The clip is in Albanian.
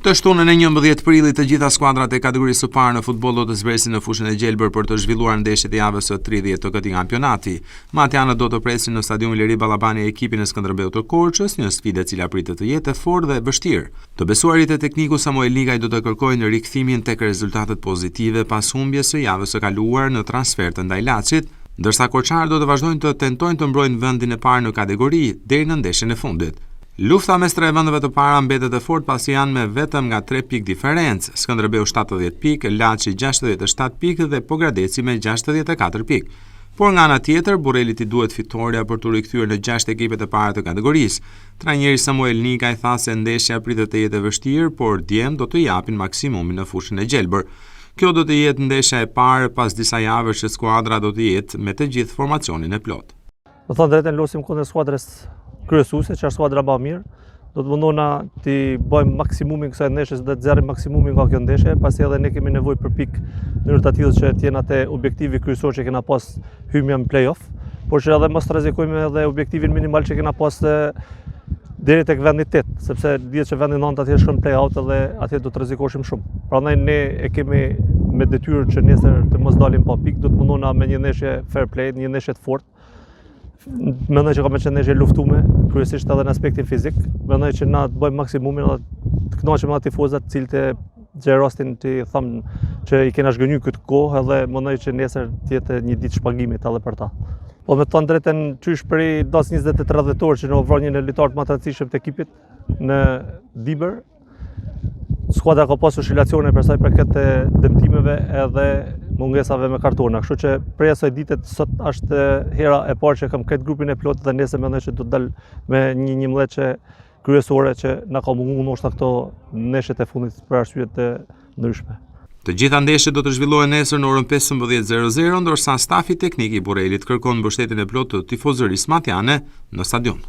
Të shtunën e 11 prillit të gjitha skuadrat e kategorisë së parë në futboll do të zbresin në fushën e Gjelbër për të zhvilluar ndeshjet e javës së 30 të këtij kampionati. Matjanët do të presin në stadiumin Leri Ballabani ekipin e Skënderbeu të Korçës, një sfidë e cila pritet të jetë e fortë dhe e vështirë. Të besuarit e tekniku Samuel Ligaj do të kërkojnë rikthimin tek rezultatet pozitive pas humbjes së javës së kaluar në transfert ndaj Laçit, ndërsa korçanët do të vazhdojnë të tentojnë të mbrojnë vendin e parë në kategori deri në ndeshjen e fundit. Lufta mes tre vendeve të para mbetet e fortë pasi janë me vetëm nga 3 pikë diferencë, Skënderbeu 70 pikë, Laçi 67 pikë dhe Pogradeci me 64 pikë. Por nga ana tjetër, Burrelit i duhet fitoria për të rikthyer në 6 ekipet e para të kategorisë. Trajneri Samuel Ligaj tha se ndeshja pritet të jetë e vështirë, por djem do të japin maksimumin në fushën e Gjelbër. Kjo do të jetë ndeshja e parë pas disa javësh që skuadra do të jetë me të gjithë formacionin e plot. Do thonë drejtën lusim kundër skuadrës kryesuese, që është skuadra më e mirë. Do të mundona të bëjmë maksimumin kësaj ndeshjes dhe të zjarrim maksimumin nga kjo ndeshje, pasi edhe ne kemi nevojë për pikë në mënyrë të tillë që të jenë atë objektivi kryesor që kena pas hyrja në play-off, por që edhe mos rrezikojmë edhe objektivin minimal që kena pas deri tek vendi 8, sepse dihet që vendi 9 atje shkon play-out dhe atje do të rrezikoshim shumë. Prandaj ne e kemi me detyrë që nesër të mos dalim pa pikë, do të mundona me një ndeshje fair play, një ndeshje të fortë. Mendoj që ka me qenë ndeshje luftume, kryesisht edhe në aspektin fizik. Mendoj që na të bëjmë maksimumin dhe të kënaqemi me tifozat, cilët e xherostin të thonë që i kena zhgënjur këtë kohë edhe mendoj që nesër të jetë një ditë shpagimit edhe për ta. Po me të thënë drejtën, qysh prej das 23 dhjetor që në ofron një lojtar të më të rëndësishëm të ekipit në Diber. Skuadra ka pasur oscilacione për sa i përket dëmtimeve edhe mungesave me kartona, kështu që prej asaj dite sot është hera e parë që kam këtë grupin e plot dhe nesër mendoj që do të dal me një 11 kryesore që na ka munguar ndoshta këto ndeshjet e fundit për arsye të ndryshme. Të gjitha ndeshjet do të zhvillohen nesër në orën 15:00, ndërsa stafi teknik i Burrelit kërkon mbështetjen e plotë të tifozërisë matjane në stadion.